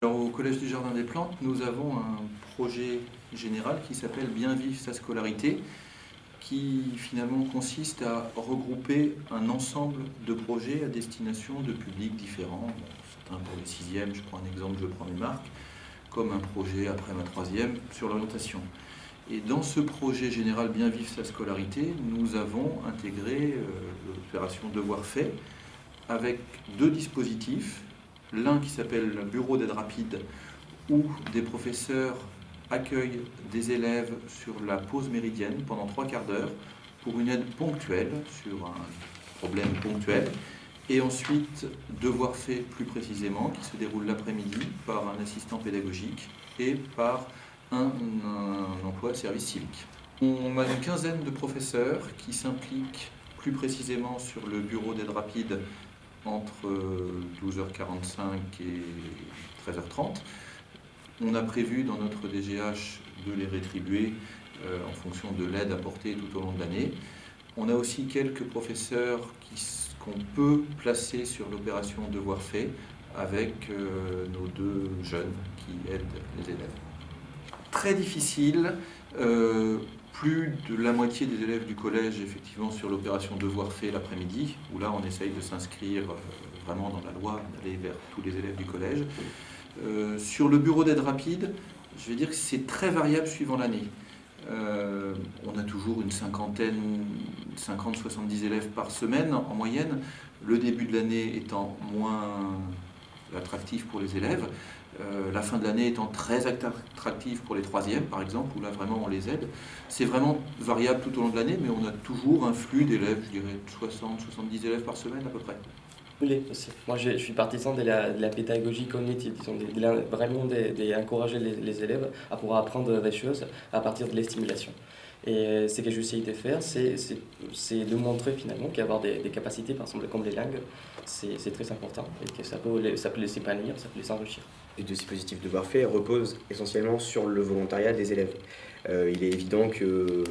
Alors, au Collège du Jardin des Plantes, nous avons un projet général qui s'appelle Bien vivre sa scolarité, qui finalement consiste à regrouper un ensemble de projets à destination de publics différents. Bon, certains pour les sixièmes, je prends un exemple, je prends mes marques, comme un projet après ma troisième sur l'orientation. Et dans ce projet général Bien vivre sa scolarité, nous avons intégré l'opération Devoir fait avec deux dispositifs. L'un qui s'appelle le bureau d'aide rapide, où des professeurs accueillent des élèves sur la pause méridienne pendant 3/4 d'heure pour une aide ponctuelle sur un problème ponctuel. Et ensuite, devoir fait plus précisément, qui se déroule l'après-midi par un assistant pédagogique et par un emploi de service civique. On a une quinzaine de professeurs qui s'impliquent plus précisément sur le bureau d'aide rapide entre 12h45 et 13h30. On a prévu dans notre DGH de les rétribuer en fonction de l'aide apportée tout au long de l'année. On a aussi quelques professeurs qu'on peut placer sur l'opération Devoir fait avec nos deux jeunes qui aident les élèves. Très difficile, plus de la moitié des élèves du collège effectivement sur l'opération Devoir fait l'après-midi, où là on essaye de s'inscrire vraiment dans la loi, d'aller vers tous les élèves du collège. Sur le bureau d'aide rapide, je vais dire que c'est très variable suivant l'année. On a toujours une cinquantaine, 50-70 élèves par semaine en moyenne, le début de l'année étant moins attractif pour les élèves, la fin de l'année étant très attractive pour les troisièmes par exemple, où là vraiment on les aide. C'est vraiment variable tout au long de l'année, mais on a toujours un flux d'élèves, je dirais 60-70 élèves par semaine à peu près. Aussi. Moi, je suis partisan de la pédagogie cognitive, disons, vraiment d'encourager les élèves à pouvoir apprendre des choses à partir de les stimulations. Et ce que j'essaye de faire, c'est de montrer finalement qu'avoir des capacités, par exemple, comme les langues, c'est très important et que ça peut les épanouir, ça peut les enrichir. Les deux dispositifs Devoir fait reposent essentiellement sur le volontariat des élèves. Il est évident qu'il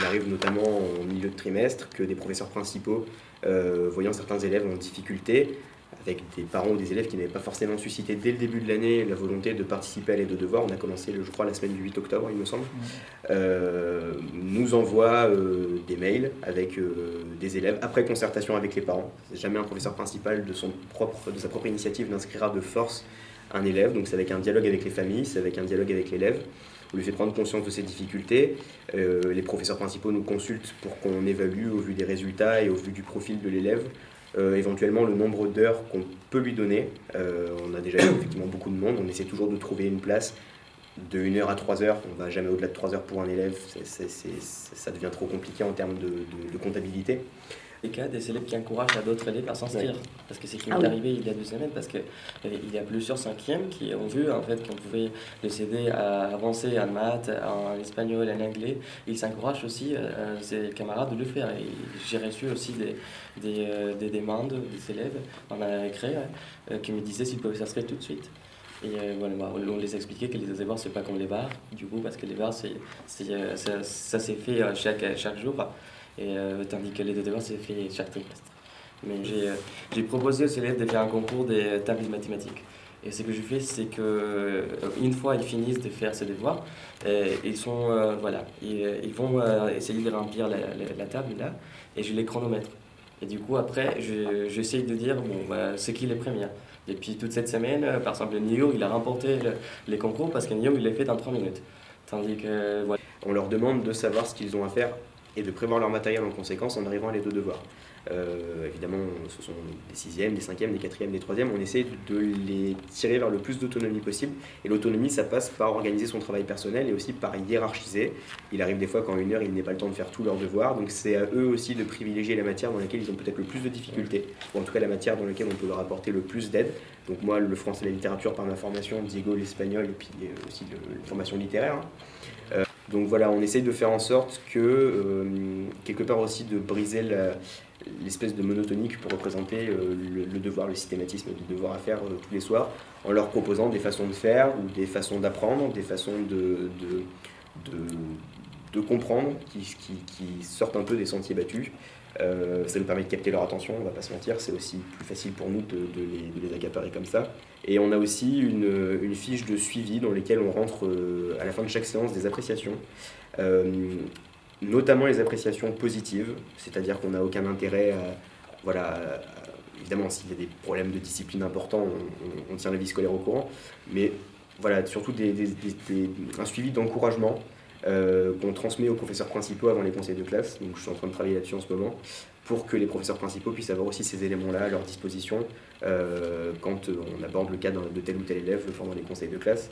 arrive notamment en milieu de trimestre que des professeurs principaux, voyant certains élèves en difficulté, avec des parents ou des élèves qui n'avaient pas forcément suscité dès le début de l'année la volonté de participer à l'aide aux devoirs, on a commencé je crois la semaine du 8 octobre il me semble, nous envoie des mails avec des élèves après concertation avec les parents. Jamais un professeur principal de sa propre initiative n'inscrira de force un élève, donc c'est avec un dialogue avec les familles, c'est avec un dialogue avec l'élève. On lui fait prendre conscience de ses difficultés. Les professeurs principaux nous consultent pour qu'on évalue au vu des résultats et au vu du profil de l'élève, éventuellement le nombre d'heures qu'on peut lui donner. On a déjà eu effectivement beaucoup de monde, on essaie toujours de trouver une place de 1 heure à 3 heures. On ne va jamais au-delà de 3 heures pour un élève, ça devient trop compliqué en termes de comptabilité. Des cas des élèves qui encouragent à d'autres élèves à s'inscrire. Parce que c'est ce qui m'est arrivé il y a 2 semaines, parce qu'il y a plusieurs cinquièmes qui ont vu en fait qu'on pouvait les aider à avancer en maths, en espagnol, en anglais. Ils s'encouragent aussi ses camarades de le faire. Et j'ai reçu aussi des demandes des élèves en écrit qui me disaient s'ils pouvaient s'inscrire tout de suite. Et voilà, on les expliquait que les devoirs c'est pas comme les bars, du coup, parce que les bars ça s'est fait chaque jour. Et, tandis que les devoirs c'est fait chaque trimestre. Mais j'ai proposé aux élèves de faire un concours des tables de mathématiques. Et ce que je fais, c'est que une fois ils finissent de faire ces devoirs, ils vont essayer de remplir la table là, et je les chronomètre. Et du coup après, j'essaye de dire c'est qui les premiers. Et puis toute cette semaine, par exemple, Nio, il a remporté les concours parce que Nio, il l'a fait dans 3 minutes. Tandis que voilà. On leur demande de savoir ce qu'ils ont à faire et de prévoir leur matériel en conséquence en arrivant à l'aide aux devoirs. Évidemment, ce sont des sixièmes, des cinquièmes, des quatrièmes, des troisièmes. On essaie de les tirer vers le plus d'autonomie possible. Et l'autonomie, ça passe par organiser son travail personnel et aussi par hiérarchiser. Il arrive des fois qu'en 1 heure, ils n'aient pas le temps de faire tous leurs devoirs. Donc c'est à eux aussi de privilégier la matière dans laquelle ils ont peut-être le plus de difficultés. Ou en tout cas la matière dans laquelle on peut leur apporter le plus d'aide. Donc moi, le français et la littérature par ma formation, Diego l'espagnol et puis aussi la formation littéraire. Donc voilà, on essaye de faire en sorte que, quelque part aussi, de briser l'espèce de monotonie que peut représenter le devoir, le systématisme du devoir à faire tous les soirs, en leur proposant des façons de faire ou des façons d'apprendre, des façons de comprendre, qui sortent un peu des sentiers battus. Ça nous permet de capter leur attention, on va pas se mentir, c'est aussi plus facile pour nous de les accaparer comme ça. Et on a aussi une fiche de suivi dans laquelle on rentre à la fin de chaque séance des appréciations, notamment les appréciations positives, c'est-à-dire qu'on n'a aucun intérêt évidemment s'il y a des problèmes de discipline importants, on tient la vie scolaire au courant, mais voilà, surtout un suivi d'encouragement qu'on transmet aux professeurs principaux avant les conseils de classe. Donc je suis en train de travailler là-dessus en ce moment pour que les professeurs principaux puissent avoir aussi ces éléments-là à leur disposition quand on aborde le cas de tel ou tel élève pendant les conseils de classe.